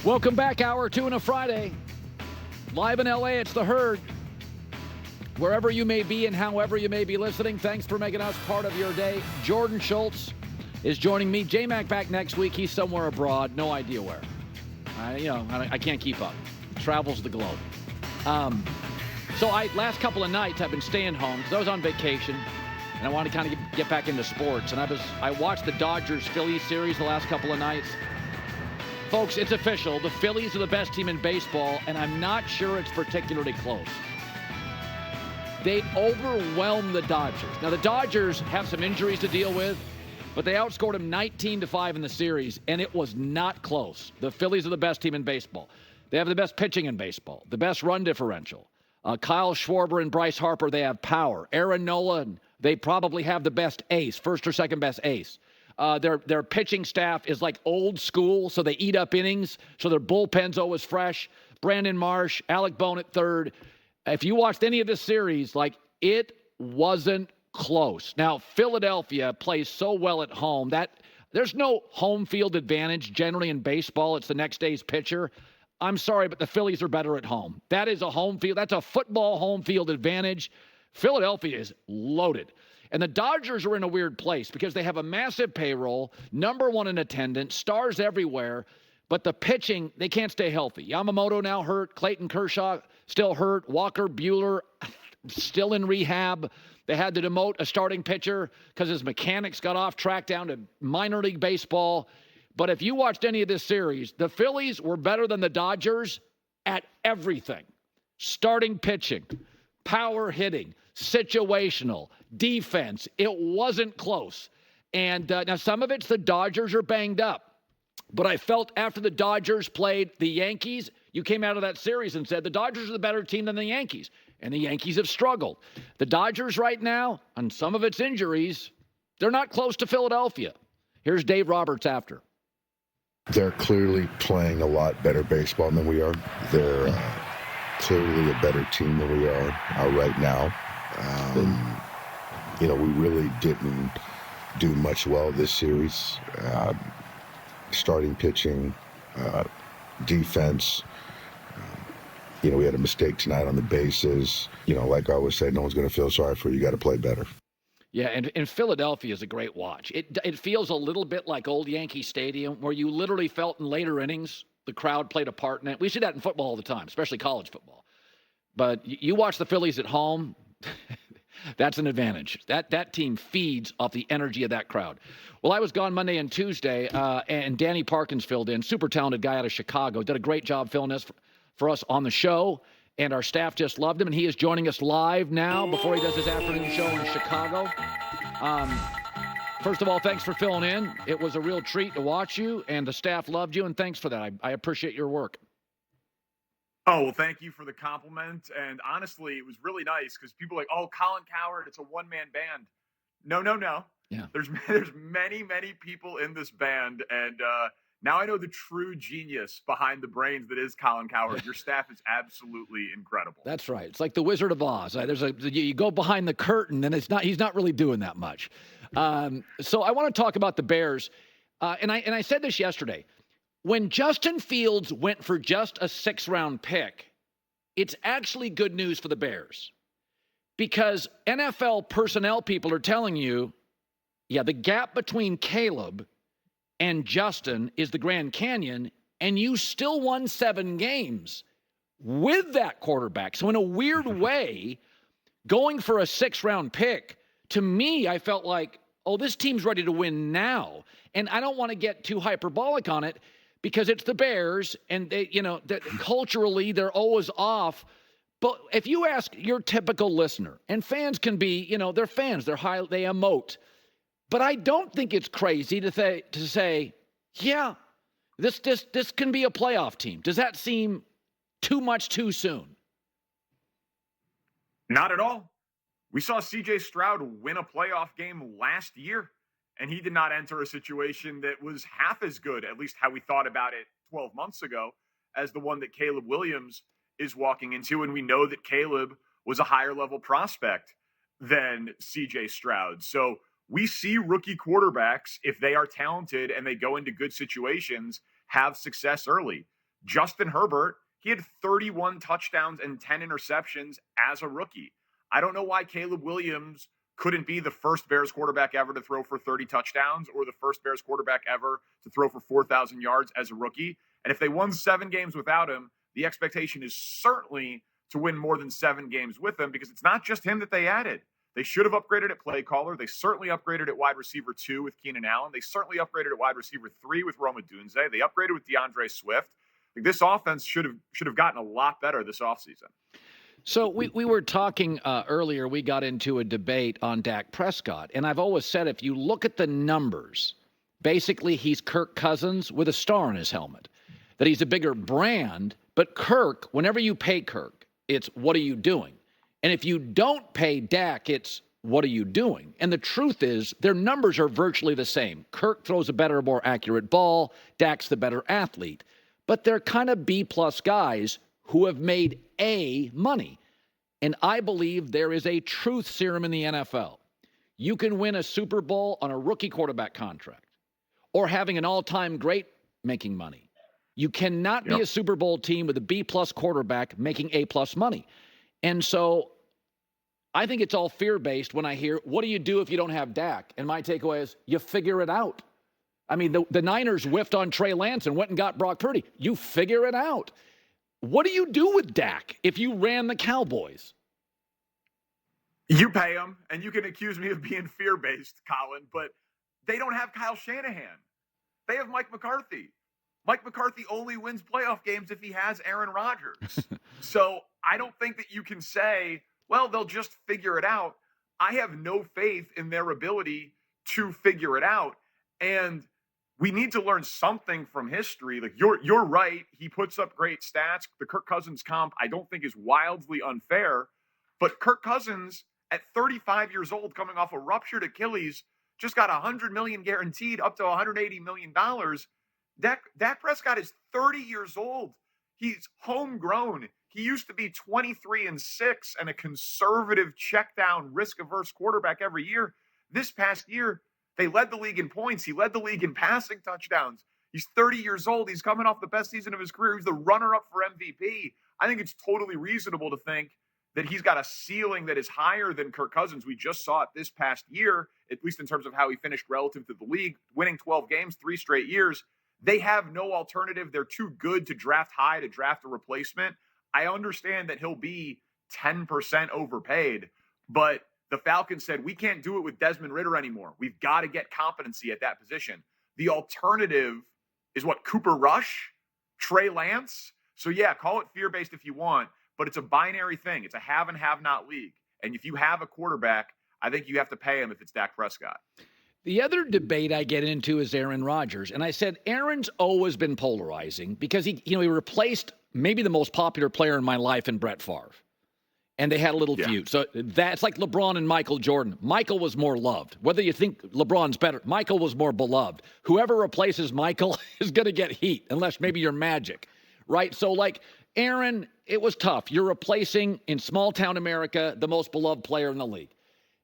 Welcome back, hour 2 on a Friday. Live in LA, it's The Herd. Wherever you may be and however you may be listening, thanks for making us part of your day. Jordan Schultz is joining me. J-Mac back next week. He's somewhere abroad. No idea where. I can't keep up. Travels the globe. Last couple of nights, I've been staying home because I was on vacation, and I wanted to kind of get back into sports. And I watched the Dodgers-Phillies series the last couple of nights. Folks, it's official. The Phillies are the best team in baseball, and I'm not sure it's particularly close. They overwhelmed the Dodgers. Now, the Dodgers have some injuries to deal with, but they outscored them 19-5 in the series, and it was not close. The Phillies are the best team in baseball. They have the best pitching in baseball, the best run differential. Kyle Schwarber and Bryce Harper, they have power. Aaron Nola, they probably have the best ace, first or second best ace. Their pitching staff is like old school, so they eat up innings, so their bullpen's always fresh. Brandon Marsh, Alec Bohm at third. If you watched any of this series, it wasn't close. Now, Philadelphia plays so well at home that there's no home field advantage generally in baseball. It's the next day's pitcher. I'm sorry, but the Phillies are better at home. That is a home field. That's a football home field advantage. Philadelphia is loaded. And the Dodgers are in a weird place because they have a massive payroll, number one in attendance, stars everywhere, but the pitching, they can't stay healthy. Yamamoto now hurt, Clayton Kershaw still hurt, Walker Buehler still in rehab. They had to demote a starting pitcher because his mechanics got off track down to minor league baseball. But if you watched any of this series, the Phillies were better than the Dodgers at everything. Starting pitching, power hitting, situational, defense. It wasn't close. And now some of it's the Dodgers are banged up. But I felt after the Dodgers played the Yankees, you came out of that series and said the Dodgers are the better team than the Yankees. And the Yankees have struggled. The Dodgers right now, on some of its injuries, they're not close to Philadelphia. Here's Dave Roberts after. They're clearly playing a lot better baseball than we are. They're clearly a better team than we are right now. We really didn't do much well this series. Starting pitching, defense. We had a mistake tonight on the bases. Like I always say, no one's going to feel sorry for you. You got to play better. Yeah, and Philadelphia is a great watch. It feels a little bit like old Yankee Stadium where you literally felt in later innings the crowd played a part in it. We see that in football all the time, especially college football. But you watch the Phillies at home, that's an advantage. That team feeds off the energy of that crowd. Well, I was gone Monday and Tuesday, and Danny Parkins filled in. Super talented guy out of Chicago. Did a great job filling this for us on the show, and our staff just loved him, and he is joining us live now before he does his afternoon show in Chicago. First of all, thanks for filling in. It was a real treat to watch you, and the staff loved you, and thanks for that. I appreciate your work. Oh, well, thank you for the compliment. And honestly, it was really nice because people are like, oh, Colin Cowherd, it's a one-man band. No. Yeah. There's many, many people in this band. And now I know the true genius behind the brains that is Colin Cowherd. Your staff is absolutely incredible. That's right. It's like the Wizard of Oz. You go behind the curtain, and he's not really doing that much. So I want to talk about the Bears. And I said this yesterday. When Justin Fields went for just a 6th-round pick, it's actually good news for the Bears because NFL personnel people are telling you, the gap between Caleb and Justin is the Grand Canyon, and you still won 7 games with that quarterback. So in a weird way, going for a 6th-round pick, to me, I felt like, oh, this team's ready to win now. And I don't want to get too hyperbolic on it, because it's the Bears, and they, culturally they're always off. But if you ask your typical listener, and fans can be, they're fans, they emote. But I don't think it's crazy to say, yeah, this can be a playoff team. Does that seem too much too soon? Not at all. We saw C.J. Stroud win a playoff game last year. And he did not enter a situation that was half as good, at least how we thought about it 12 months ago, as the one that Caleb Williams is walking into. And we know that Caleb was a higher level prospect than CJ Stroud. So we see rookie quarterbacks, if they are talented and they go into good situations, have success early. Justin Herbert, he had 31 touchdowns and 10 interceptions as a rookie. I don't know why Caleb Williams couldn't be the first Bears quarterback ever to throw for 30 touchdowns or the first Bears quarterback ever to throw for 4,000 yards as a rookie. And if they won 7 games without him, the expectation is certainly to win more than 7 games with him, because it's not just him that they added. They should have upgraded at play caller. They certainly upgraded at wide receiver 2 with Keenan Allen. They certainly upgraded at wide receiver 3 with Roma Dunze. They upgraded with DeAndre Swift. Like, this offense should have gotten a lot better this offseason. So we were talking earlier, we got into a debate on Dak Prescott, and I've always said if you look at the numbers, basically he's Kirk Cousins with a star on his helmet, that he's a bigger brand, but Kirk, whenever you pay Kirk, it's what are you doing? And if you don't pay Dak, it's what are you doing? And the truth is their numbers are virtually the same. Kirk throws a better, more accurate ball. Dak's the better athlete. But they're kind of B-plus guys who have made A, money. And I believe there is a truth serum in the NFL. You can win a Super Bowl on a rookie quarterback contract or having an all-time great making money. You cannot be a Super Bowl team with a B-plus quarterback making A-plus money. And so I think it's all fear-based when I hear, what do you do if you don't have Dak? And my takeaway is, you figure it out. I mean, the Niners whiffed on Trey Lance and went and got Brock Purdy. You figure it out. What do you do with Dak if you ran the Cowboys? You pay him, and you can accuse me of being fear-based, Colin, but they don't have Kyle Shanahan. They have Mike McCarthy. Mike McCarthy only wins playoff games if he has Aaron Rodgers. So I don't think that you can say, well, they'll just figure it out. I have no faith in their ability to figure it out. And we need to learn something from history. Like, you're right. He puts up great stats. The Kirk Cousins comp, I don't think, is wildly unfair. But Kirk Cousins, at 35 years old, coming off a ruptured Achilles, just got $100 million guaranteed, up to $180 million. Dak Prescott is 30 years old. He's homegrown. He used to be 23-6 and a conservative check-down, risk-averse quarterback every year. This past year, they led the league in points. He led the league in passing touchdowns. He's 30 years old. He's coming off the best season of his career. He's the runner-up for MVP. I think it's totally reasonable to think that he's got a ceiling that is higher than Kirk Cousins. We just saw it this past year, at least in terms of how he finished relative to the league, winning 12 games, 3 straight years. They have no alternative. They're too good to draft high, to draft a replacement. I understand that he'll be 10% overpaid, but the Falcons said, we can't do it with Desmond Ridder anymore. We've got to get competency at that position. The alternative is what, Cooper Rush, Trey Lance? So yeah, call it fear-based if you want, but it's a binary thing. It's a have and have not league. And if you have a quarterback, I think you have to pay him if it's Dak Prescott. The other debate I get into is Aaron Rodgers. And I said, Aaron's always been polarizing because he replaced maybe the most popular player in my life in Brett Favre. And they had a little feud. So that's like LeBron and Michael Jordan. Michael was more loved. Whether you think LeBron's better, Michael was more beloved. Whoever replaces Michael is going to get heat, unless maybe you're Magic, right? So like Aaron, it was tough. You're replacing, in small-town America, the most beloved player in the league.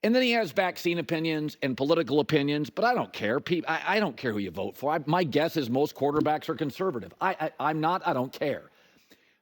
And then he has vaccine opinions and political opinions, but I don't care. I don't care who you vote for. My guess is most quarterbacks are conservative. I'm not. I don't care.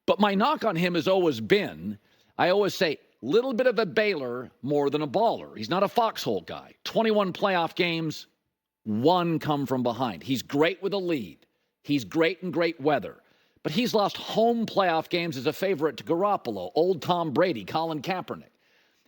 But my knock on him has always been, I always say, little bit of a bailer more than a baller. He's not a foxhole guy. 21 playoff games, 1 come from behind. He's great with a lead. He's great in great weather. But he's lost home playoff games as a favorite to Garoppolo, old Tom Brady, Colin Kaepernick.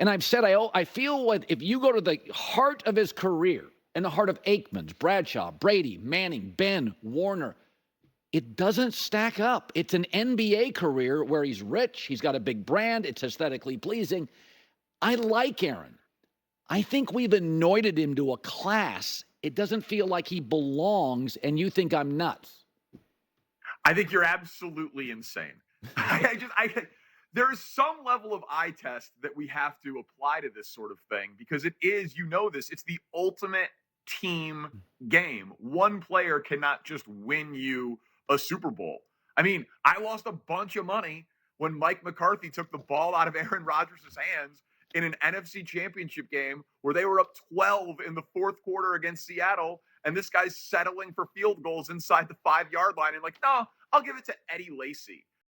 And I've said, I feel like if you go to the heart of his career and the heart of Aikman's, Bradshaw, Brady, Manning, Ben, Warner, it doesn't stack up. It's an NBA career where he's rich. He's got a big brand. It's aesthetically pleasing. I like Aaron. I think we've anointed him to a class. It doesn't feel like he belongs, and you think I'm nuts. I think you're absolutely insane. There is some level of eye test that we have to apply to this sort of thing because it is, it's the ultimate team game. One player cannot just win you a Super Bowl. I mean, I lost a bunch of money when Mike McCarthy took the ball out of Aaron Rodgers' hands in an NFC championship game where they were up 12 in the fourth quarter against Seattle, and this guy's settling for field goals inside the 5-yard line. And like, no, I'll give it to Eddie Lacy.